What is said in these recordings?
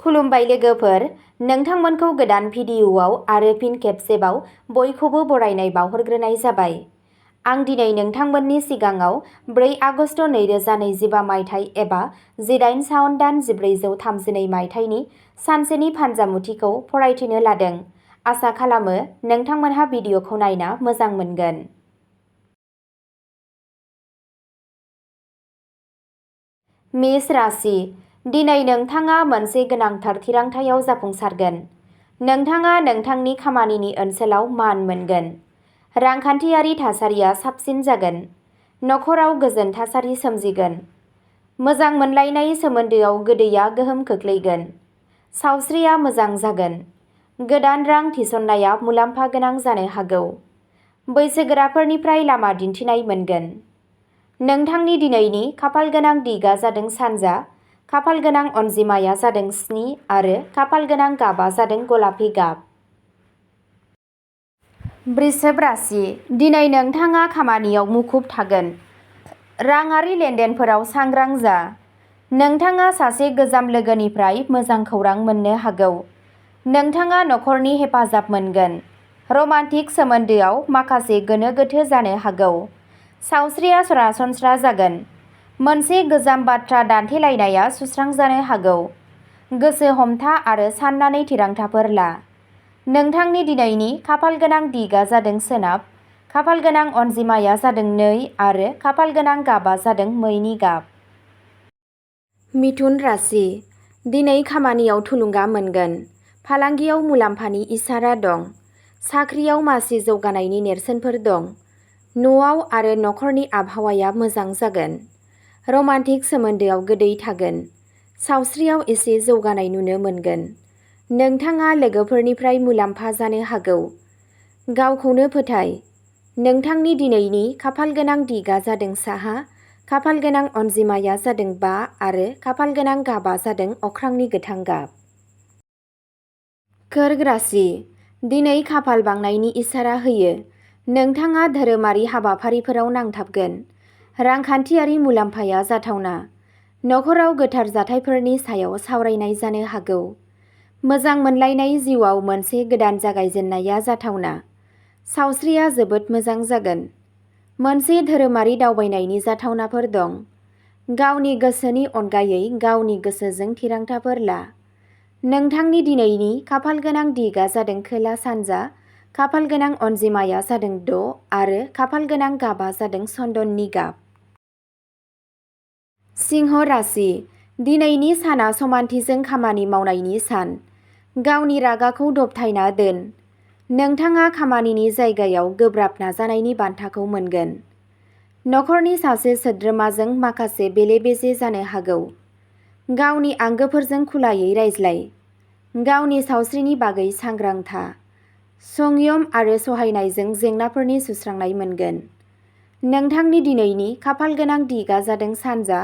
खुलुमबाय लोगोफोर, नोंथांमोनखौ गोदान भिडिअ'आव आरो फिन खेबसेबाव बयखौबो बरायनाय बावहरग्रोनाय जाबाय। आं दिनै नोंथांमोननि सिगाङाव 4 आगस्ट 2025 मायथाइ एबा 18 सावन दान 1432 मायथाइनि सानसेनि फानजामुथिखौ फरायथिनो लादों। आसा खालामो नोंथांमोनहा भिडिअ'खौ नायना मोजां मोनगोन। मेष राशि, दिनै नोंथाङा मोनसे गोनांथार थिरांथायाव जाफुंसारगोन। नोंथाङा नोंथांनि खामानिनि ओनसोलाव मान मोनगोन। रांखान्थियारि थासारिया साबसिन जागोन। नखराव गोजोन थासारि सोमजिगोन। मोजां मोनलायनाय सोमोन्दोआव गोदैया गोहोम खोख्लैगोन। सावस्रिया मोजां जागोन। गोदान रां थिसननाया मुलाम्फा गोनां जानो हागौ। बैसोगोराफोरनिफ्राय लामा दिन्थिनाय मोनगोन। नोंथांनि दिनैनि खाफालगोनां दिगआ जादों सानजा, खाफालगोनां अनजिमाया जादों 7 आरो खाफालगोनां गाबआ जादों गलापि गाब। वृषभ राशि, दिनै नोंथाङा खामानियाव मुखुब थागोन। राङारि लेनदेनफोराव सांग्रां जा। नोंथाङा सासे गोजाम लोगोनिफ्राय मोजां खौरां मोननो हागौ। नोंथाङा नखरनि हेफाजाब मोनगोन। रमान्टिक सोमोन्दोआव माखासे गोनो गोथो जानो हागौ। सावस्रिया सरासनस्रा जागोन। मोनसे गोजाम बाथ्रा दान्थेलायनाया सुस्रांजानो हागौ। गोसो हमथा आरो साननानै थिरांथाफोर ला। नोंथांनि दिनैनि खाफालगोनां दिगआ जादों सोनाब, खाफालगोनां अनजिमाया जादों 2 आरो खाफालगोनां गाबआ जादों मैनि गाब। मिथुन राशि, दिनै खामानियाव थुलुंगा मोनगोन। फालांगियाव मुलाम्फानि इसारा दं। साख्रियाव मासि जौगानायनि नेरसोनफोर दं। न'आव आरो नखरनि आबहावाया मोजां जागोन। रमान्टिक सोमोन्दोआव गोदै थागोन। सावस्रियाव एसे जौगानाय नुनो मोनगोन। नोंथाङा लोगोफोरनिफ्राय मुलाम्फा जानो हागौ। गावखौनो फोथाय। नोंथांनि दिनैनि खाफालगोनां दिगआ जादों साहा, खाफालगोनां अनजिमाया जादों 5 आरो खाफालगोनां गाबआ जादों अख्रांनि गोथां गाब। कर्क राशि, दिनै खाफाल बांनायनि इसारा होयो। नोंथाङा धोरोमारि हाबाफारिफोराव नांथाबगोन। रांखान्थियारि मुलाम्फाया जाथावना। नखराव गोथार जाथायफोरनि सायाव सावरायनाय जानो हागौ। मोजां मोनलायनाय जिउआव मोनसे गोदान जागायजेननाया जाथावना। सावस्रिया जोबोद मोजां जागोन। मोनसे धोरोमारि दावबायनायनि जाथावनाफोर दं। गावनि गोसोनि अनगायै गावनि गोसोजों थिरांथाफोर ला। नोंथांनि दिनैनि खाफालगोनां दिगआ जादों खोला सानजा, खाफालगोनां अनजिमाया जादों 6 आरो खाफालगोनां गाबआ जादों चन्दननि गाब। सिंह राशि, दिनैनि साना समानथिजों खामानि मावनायनि सान। गावनि रागाखौ दबथायना दोन। नोंथाङा खामानिनि जायगायाव गोब्राब नाजानायनि बान्थाखौ मोनगोन। नखरनि सासे सोद्रोमाजों माखासे बेले-बेजे जानो हागौ। गावनि आंगोफोरजों खुलायै रायज्लाय। गावनि सावस्रिनि बागै सांग्रां था। संयम आरो सहायनायजों जेंनाफोरनि सुस्रांनाय मोनगोन। नोंथांनि दिनैनि खाफालगोनां दिगआ जादों सानजा,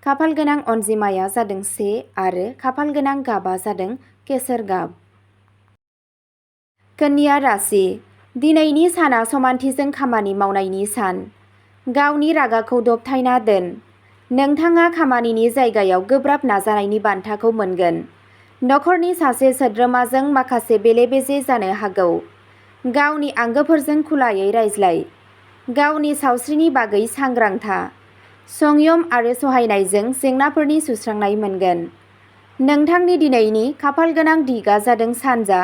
खाफालगोनां अनजिमाया जादों 1 आरो खाफालगोनां गाबआ जादों केसर गाब। कन्या राशि, दिनैनि साना समानथिजों खामानि मावनायनि सान। गावनि रागाखौ दबथायना दोन। नोंथाङा खामानिनि जायगायाव गोब्राब नाजानायनि बान्थाखौ मोनगोन। नखरनि सासे सोद्रोमाजों माखासे बेले-बेजे जानो हागौ। गावनि आंगोफोरजों खुलायै रायज्लाय। गावनि सावस्रिनि बागै सांग्रां था। संयम आरो सहायनायजों जेंनाफोरनि सुस्रांनाय मोनगोन। नोंथांनि दिनैनि खाफालगोनां दिगआ जादों सानजा,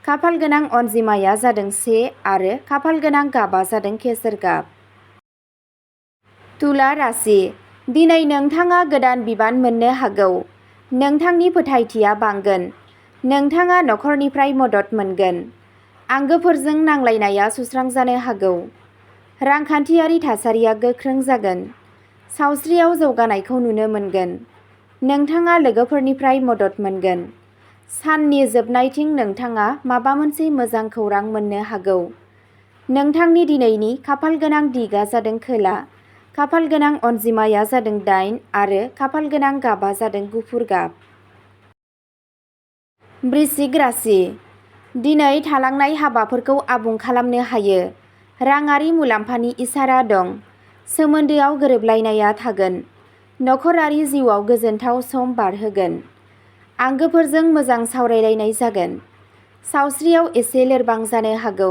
खाफालगोनां अनजिमाया जादों 1 आरो खाफालगोनां गाबआ जादों केसर गाब। तुला राशि, दिनै नोंथाङा गोदान बिबान मोननो हागौ। नोंथांनि फोथायथिया बांगोन। नोंथाङा नखरनिफ्राय मदद मोनगोन। आंगोफोरजों नांलायनाया सुस्रांजानो हागौ। रांखान्थियारि थासारिया गोख्रों जागोन। सावस्रियाव जौगानायखौ नुनो मोनगोन। नोंथाङा लोगोफोरनिफ्राय मदद मोनगोन। साननि जोबनायथिं नोंथाङा माबा मोनसे मोजां खौरां मोननो हागौ। नोंथांनि दिनैनि खाफालगोनां दिगआ जादों खोला, खाफालगोनां अनजिमाया जादों 8 आरो खाफालगोनां गाबआ जादों गुफुर गाब। वृश्चिक राशि, दिनै थालांनाय हाबाफोरखौ आबुं खालामनो हायो। राङारि मुलाम्फानि इसारा दं। सोमोन्दोआव गोरोबलायनाया थागोन। नखरारि जिउआव गोजोनथाव सम बारहोगोन। आंगोफोरजों मोजां सावरायलायनाय जागोन। सावस्रियाव एसे लोरबां जानो हागौ।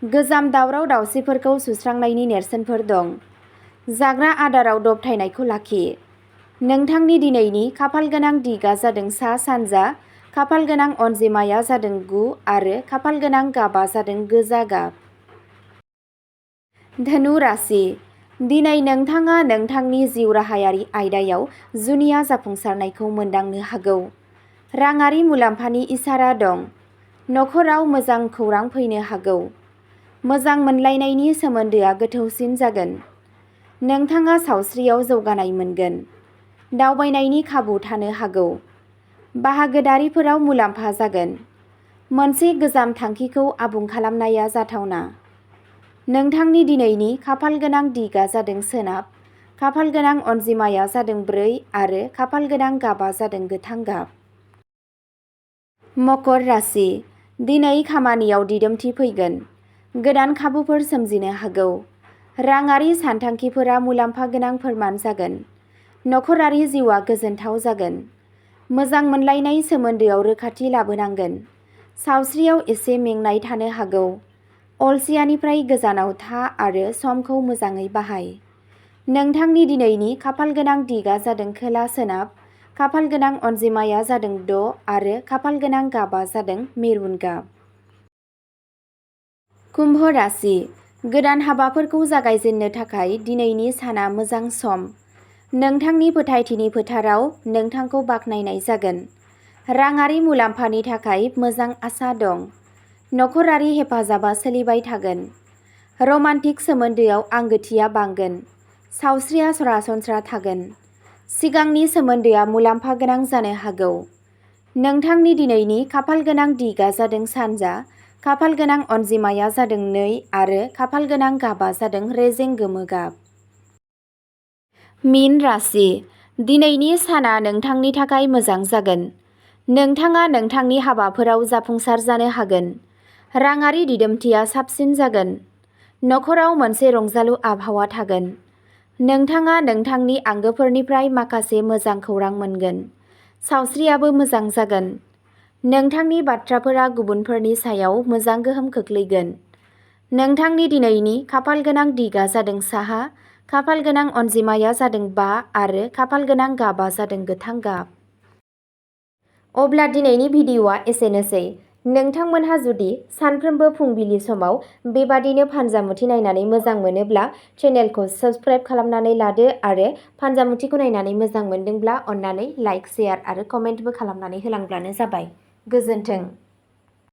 गोजाम दावराव दावसिफोरखौ सुस्रांनायनि नेरसोनफोर दं। जाग्रा आदाराव दबथायनायखौ लाखि। नोंथांनि दिनैनि खाफालगोनां दिगा जादों सा-सानजा, खाफालगोनां अनजिमाया जादों 9 आरो खाफालगोनां गाबा जादों गोजा गाब। धनु राशि। दिनै नोंथाङा नोंथांनि जिउ राहायारि आयदायाव जुनिया जाफुंसारनायखौ मोनदांनो हागौ। राङारि मुलाम्फानि इसारा दं। नखराव मोजां खौरां फैनो हागौ। मोजां मोनलायनायनि सोमोन्दोआ गोथौसिन जागोन। नोंथाङा सावस्रियाव जौगानाय मोनगोन। दावबायनायनि खाबु थानो हागौ। बाहागोदारिफोराव मुलाम्फा जागोन। मोनसे गोजाम थांखिखौ आबुं खालामनाया जाथावना। नोंथांनि दिनैनि खाफालगोनां दिगा जादों सोनाब, खाफालगोनां अनजिमाया जादों 4 आरो खाफालगोनां गाबा जादों गोथां गाब। मकर राशि। दिनै खामानियाव दिदोमथि फैगोन। गोदान खाबुफोर सोमजिनो हागौ। राङारि सानथांखिफोरा मुलाम्फा गोनां फोरमान जागोन। नखरारि जिउआ गोजोनथाव जागोन। मोजां मोनलायनाय सोमोन्दोआव रोखाथि लाबोनांगोन। सावस्रियाव एसे मेंनाय थानो हागौ। अलसियानिफ्राय गोजानाव था आरो समखौ मोजाङै बाहाय। नोंथांनि दिनैनि खाफालगोनां दिगा जादों खोला-सोनाब, खाफालगोनां अनजिमाया जादों 6 आरो खाफालगोनां गाबा जादों मेरुन गाब। कुम्भ राशि। गोदान हाबाफोरखौ जागायजेननो थाखाय दिनैनि साना मोजां सम। नोंथांनि फोथायथिनि फोथाराव नोंथांखौ बाख्नायनाय जागोन। राङारि मुलाम्फानि थाखाय मोजां आसा दं। नखरारि हेफाजाबा सोलिबाय थागोन। रमान्टिक सोमोन्दोआव आंगोथिया बांगोन। सावस्रिया सरासनस्रा थागोन। सिगांनि सोमोन्दोआ मुलाम्फा गोनां जानो हागौ। नोंथांनि दिनैनि खाफालगोनां दिगा जादों सानजा, खाफालगोनां अनजिमाया जादों 2 आरो खाफालगोनां गाबा जादों रेजें गोमो गाब। मीन राशि। दिनैनि साना नोंथांनि थाखाय मोजां जागोन। नोंथाङा नोंथांनि हाबाफोराव जाफुंसार जानो हागोन। राङारि दिदोमथिया साबसिन जागोन। नखराव मोनसे रंजालु आबहावा थागोन। नोंथाङा नोंथांनि आंगोफोरनिफ्राय माखासे मोजां खौरां मोनगोन। सावस्रियाबो मोजां जागोन। नोंथांनि बाथ्राफोरा गुबुनफोरनि सायाव मोजां गोहोम खोख्लैगोन। नोंथांनि दिनैनि खाफालगोनां दिगा जादों साहा, खाफालगोनां अनजिमाया जादों 5 आरो खाफालगोनां गाबा जादों गोथां गाब। अब्ला दिनैनि भिडिअ'आ एसेनोसै। नोंथांमोनहा जुदि सानफ्रोमबो फुंबिलि समाव बेबादिनो फानजामुथि नायनानै मोजां मोनोब्ला चेनेलखौ साबस्क्राइब खालामनानै लादो आरो फानजामुथिखौ नायनानै मोजां मोनदोंब्ला अन्नानै लाइक, शेयार आरो कमेन्टबो खालामनानै होलांब्लानो जाबाय। गोजोन्थों।